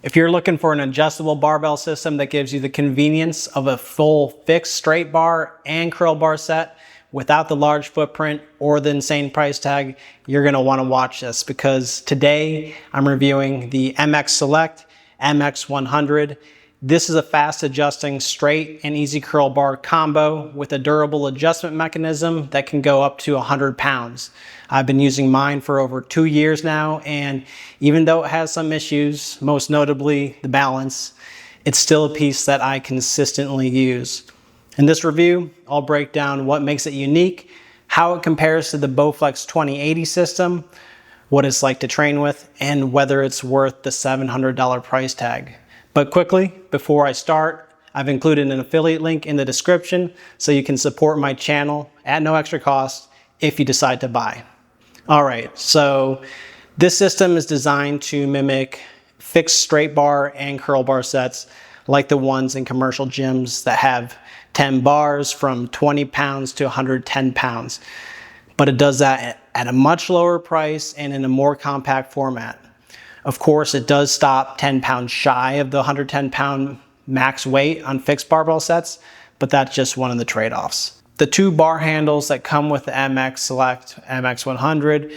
If you're looking for an adjustable barbell system that gives you the convenience of a full fixed straight bar and curl bar set without the large footprint or the insane price tag, you're gonna wanna watch this, because today I'm reviewing the MX Select MX100. This is a fast adjusting straight and easy curl bar combo with a durable adjustment mechanism that can go up to 100 pounds. I've been using mine for over 2 years now, and even though it has some issues, most notably the balance, it's still a piece that I consistently use. In this review, I'll break down what makes it unique, how it compares to the BowFlex 2080 system, what it's like to train with, and whether it's worth the $700 price tag. But quickly, before I start, I've included an affiliate link in the description so you can support my channel at no extra cost if you decide to buy. All right, so this system is designed to mimic fixed straight bar and curl bar sets like the ones in commercial gyms that have 10 bars from 20 pounds to 110 pounds. But it does that at a much lower price and in a more compact format. Of course, it does stop 10 pounds shy of the 110 pound max weight on fixed barbell sets, but that's just one of the trade-offs. The 2 bar handles that come with the MX Select MX100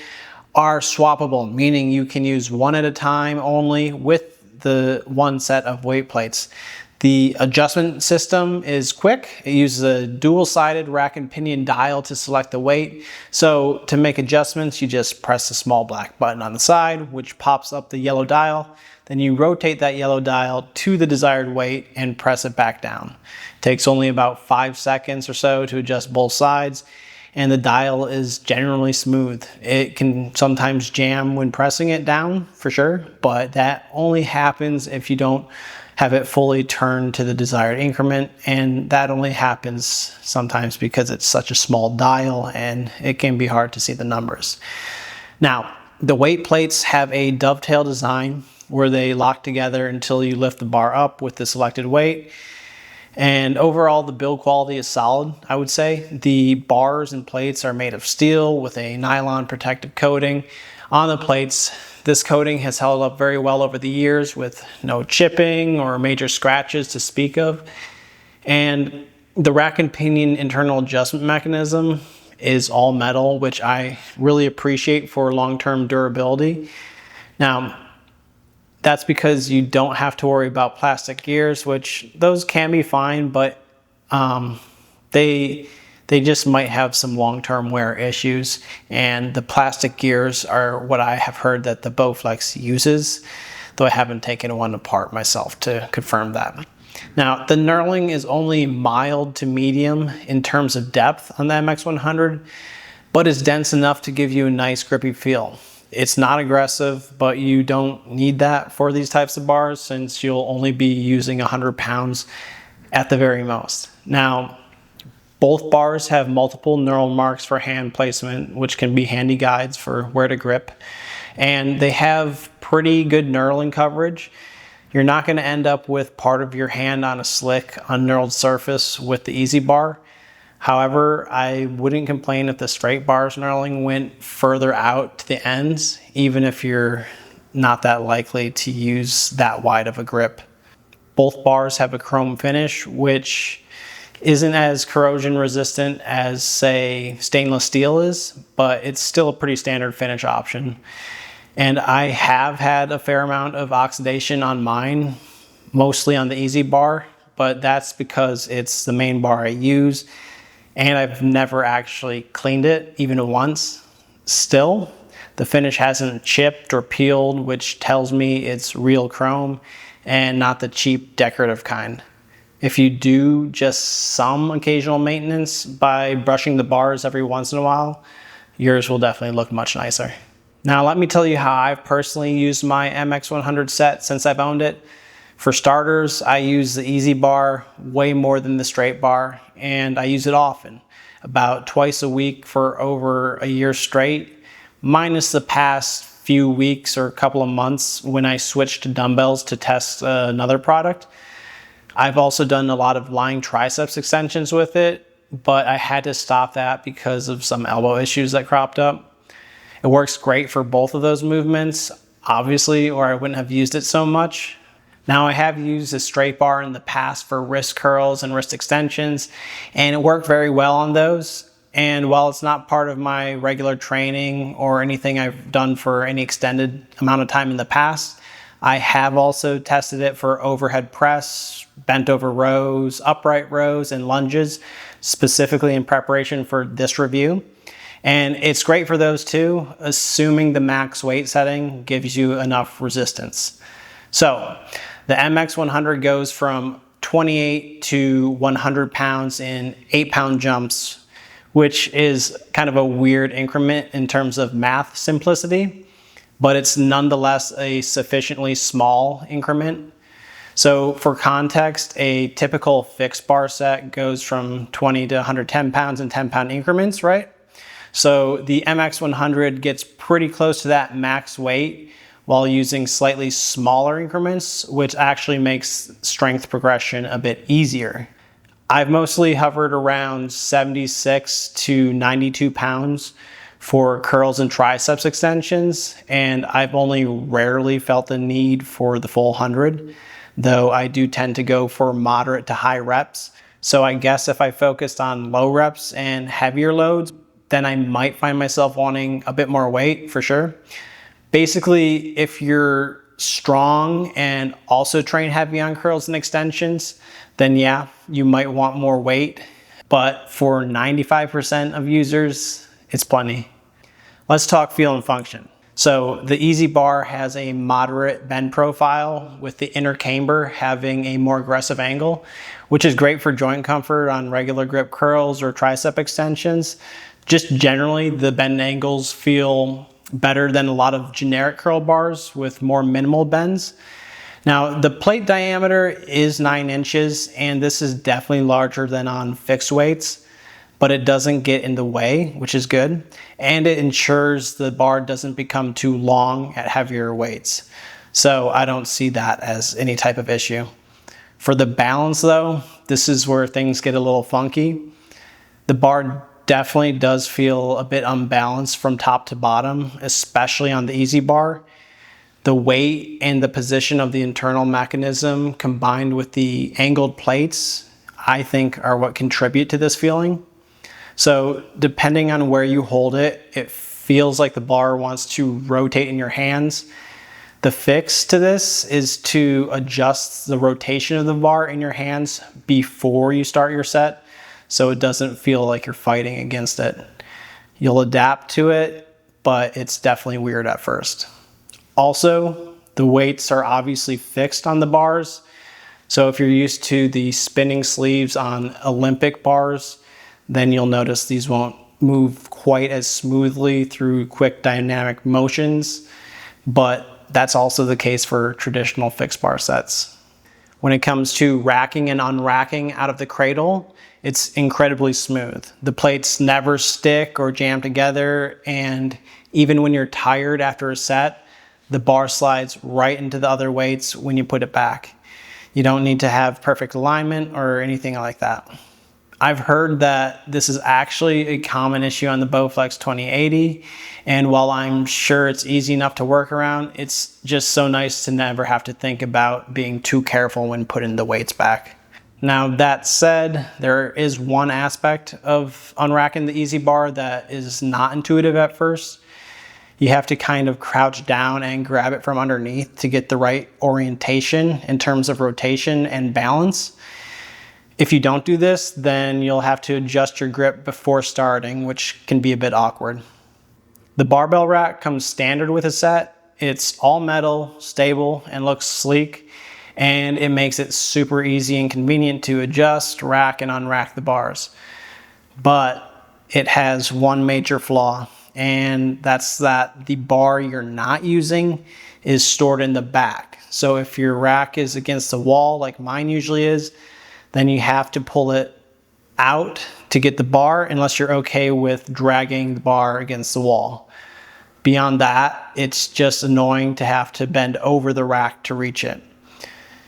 are swappable, meaning you can use one at a time only with the one set of weight plates. The adjustment system is quick. It uses a dual-sided rack and pinion dial to select the weight. So to make adjustments, you just press the small black button on the side, which pops up the yellow dial. Then you rotate that yellow dial to the desired weight and press it back down. It takes only about 5 seconds or so to adjust both sides, and the dial is generally smooth. It can sometimes jam when pressing it down, for sure, but that only happens if you don't have it fully turned to the desired increment, and that only happens sometimes because it's such a small dial and it can be hard to see the numbers. Now, the weight plates have a dovetail design where they lock together until you lift the bar up with the selected weight. And overall, the build quality is solid, I would say. The bars and plates are made of steel with a nylon protective coating on the plates. This coating has held up very well over the years with no chipping or major scratches to speak of. And the rack and pinion internal adjustment mechanism is all metal, which I really appreciate for long-term durability. Now, that's because you don't have to worry about plastic gears, which those can be fine, but they just might have some long-term wear issues, and the plastic gears are what I have heard that the BowFlex uses, though I haven't taken one apart myself to confirm that. Now, the knurling is only mild to medium in terms of depth on the MX100, but is dense enough to give you a nice grippy feel. It's not aggressive, but you don't need that for these types of bars since you'll only be using 100 pounds at the very most. Now, both bars have multiple knurl marks for hand placement, which can be handy guides for where to grip. And they have pretty good knurling coverage. You're not going to end up with part of your hand on a slick, unknurled surface with the easy bar. However, I wouldn't complain if the straight bar's knurling went further out to the ends, even if you're not that likely to use that wide of a grip. Both bars have a chrome finish, which isn't as corrosion resistant as, say, stainless steel is, but it's still a pretty standard finish option. And I have had a fair amount of oxidation on mine, mostly on the easy bar, but that's because it's the main bar I use, and I've never actually cleaned it, even once. Still, the finish hasn't chipped or peeled, which tells me it's real chrome and not the cheap decorative kind. If you do just some occasional maintenance by brushing the bars every once in a while, yours will definitely look much nicer. Now, let me tell you how I've personally used my MX100 set since I've owned it. For starters, I use the easy bar way more than the straight bar, and I use it often, about twice a week for over a year straight, minus the past few weeks or couple of months when I switched to dumbbells to test another product. I've also done a lot of lying triceps extensions with it, but I had to stop that because of some elbow issues that cropped up. It works great for both of those movements, obviously, or I wouldn't have used it so much. Now, I have used a straight bar in the past for wrist curls and wrist extensions, and it worked very well on those. And while it's not part of my regular training or anything I've done for any extended amount of time in the past, I have also tested it for overhead press, bent over rows, upright rows, and lunges, specifically in preparation for this review. And it's great for those too, assuming the max weight setting gives you enough resistance. So the MX100 goes from 28 to 100 pounds in 8-pound jumps, which is kind of a weird increment in terms of math simplicity, but it's nonetheless a sufficiently small increment. So for context, a typical fixed bar set goes from 20 to 110 pounds in 10-pound increments, right? So the MX100 gets pretty close to that max weight while using slightly smaller increments, which actually makes strength progression a bit easier. I've mostly hovered around 76 to 92 pounds for curls and triceps extensions, and I've only rarely felt the need for the full 100, though I do tend to go for moderate to high reps. So I guess if I focused on low reps and heavier loads, then I might find myself wanting a bit more weight for sure. Basically, if you're strong and also train heavy on curls and extensions, then yeah, you might want more weight. But for 95% of users, it's plenty. Let's talk feel and function. So the Easy Bar has a moderate bend profile with the inner camber having a more aggressive angle, which is great for joint comfort on regular grip curls or tricep extensions. Just generally, the bend angles feel better than a lot of generic curl bars with more minimal bends. Now, the plate diameter is 9 inches, and this is definitely larger than on fixed weights, but it doesn't get in the way, which is good, and it ensures the bar doesn't become too long at heavier weights. So I don't see that as any type of issue. For the balance though, this is where things get a little funky. The bar definitely does feel a bit unbalanced from top to bottom, especially on the Easy Bar. The weight and the position of the internal mechanism combined with the angled plates, I think, are what contribute to this feeling. So depending on where you hold it, it feels like the bar wants to rotate in your hands. The fix to this is to adjust the rotation of the bar in your hands before you start your set, so it doesn't feel like you're fighting against it. You'll adapt to it, but it's definitely weird at first. Also, the weights are obviously fixed on the bars. So if you're used to the spinning sleeves on Olympic bars, then you'll notice these won't move quite as smoothly through quick dynamic motions, but that's also the case for traditional fixed bar sets. When it comes to racking and unracking out of the cradle, it's incredibly smooth. The plates never stick or jam together, and even when you're tired after a set, the bar slides right into the other weights when you put it back. You don't need to have perfect alignment or anything like that. I've heard that this is actually a common issue on the BowFlex 2080, and while I'm sure it's easy enough to work around, it's just so nice to never have to think about being too careful when putting the weights back. Now that said, there is one aspect of unracking the Easy Bar that is not intuitive at first. You have to kind of crouch down and grab it from underneath to get the right orientation in terms of rotation and balance. If you don't do this, then you'll have to adjust your grip before starting, which can be a bit awkward. The barbell rack comes standard with a set. It's all metal, stable, and looks sleek, and it makes it super easy and convenient to adjust, rack, and unrack the bars. But it has one major flaw, and that's that the bar you're not using is stored in the back. So if your rack is against the wall, like mine usually is, then you have to pull it out to get the bar unless you're okay with dragging the bar against the wall. Beyond that, it's just annoying to have to bend over the rack to reach it.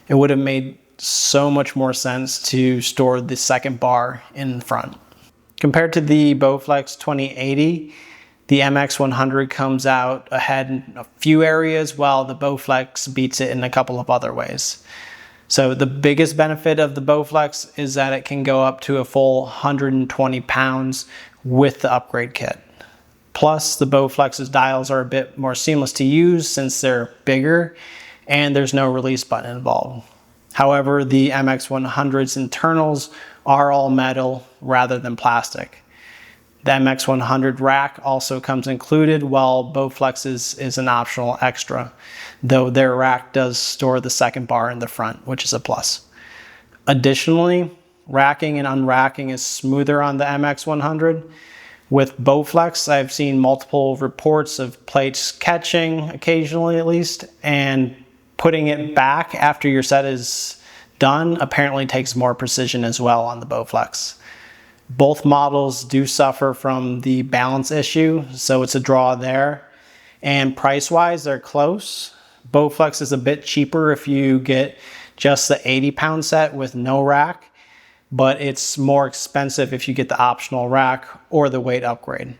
It would have made so much more sense to store the second bar in front. Compared to the BowFlex 2080, The MX100 comes out ahead in a few areas, while the BowFlex beats it in a couple of other ways. So the biggest benefit of the BowFlex is that it can go up to a full 120 pounds with the upgrade kit. Plus, the BowFlex's dials are a bit more seamless to use since they're bigger and there's no release button involved. However, the MX100's internals are all metal rather than plastic. The MX100 rack also comes included, while BowFlex's is an optional extra, though their rack does store the second bar in the front, which is a plus. Additionally, racking and unracking is smoother on the MX100. With BowFlex, I've seen multiple reports of plates catching, occasionally at least, and putting it back after your set is done apparently takes more precision as well on the BowFlex. Both models do suffer from the balance issue, so it's a draw there. And price-wise, they're close. BowFlex is a bit cheaper if you get just the 80-pound set with no rack, but it's more expensive if you get the optional rack or the weight upgrade.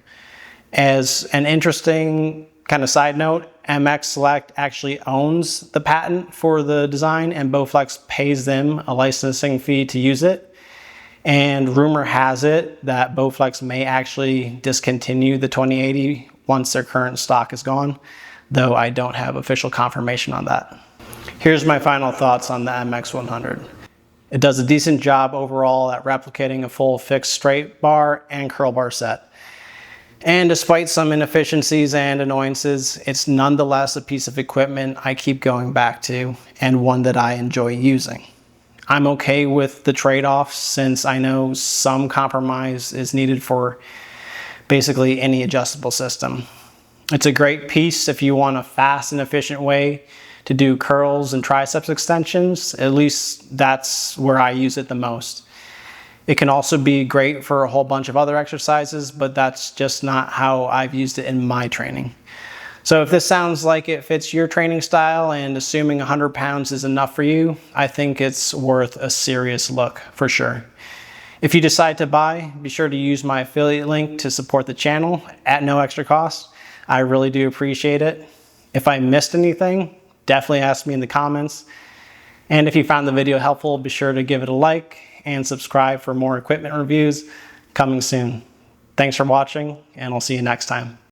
As an interesting kind of side note, MX Select actually owns the patent for the design, and BowFlex pays them a licensing fee to use it. And rumor has it that BowFlex may actually discontinue the 2080 once their current stock is gone, though I don't have official confirmation on that. Here's my final thoughts on the MX100. It does a decent job overall at replicating a full fixed straight bar and curl bar set. And despite some inefficiencies and annoyances, it's nonetheless a piece of equipment I keep going back to and one that I enjoy using. I'm okay with the trade-offs since I know some compromise is needed for basically any adjustable system. It's a great piece if you want a fast and efficient way to do curls and triceps extensions. At least that's where I use it the most. It can also be great for a whole bunch of other exercises, but that's just not how I've used it in my training. So if this sounds like it fits your training style and assuming 100 pounds is enough for you, I think it's worth a serious look for sure. If you decide to buy, be sure to use my affiliate link to support the channel at no extra cost. I really do appreciate it. If I missed anything, definitely ask me in the comments. And if you found the video helpful, be sure to give it a like and subscribe for more equipment reviews coming soon. Thanks for watching, and I'll see you next time.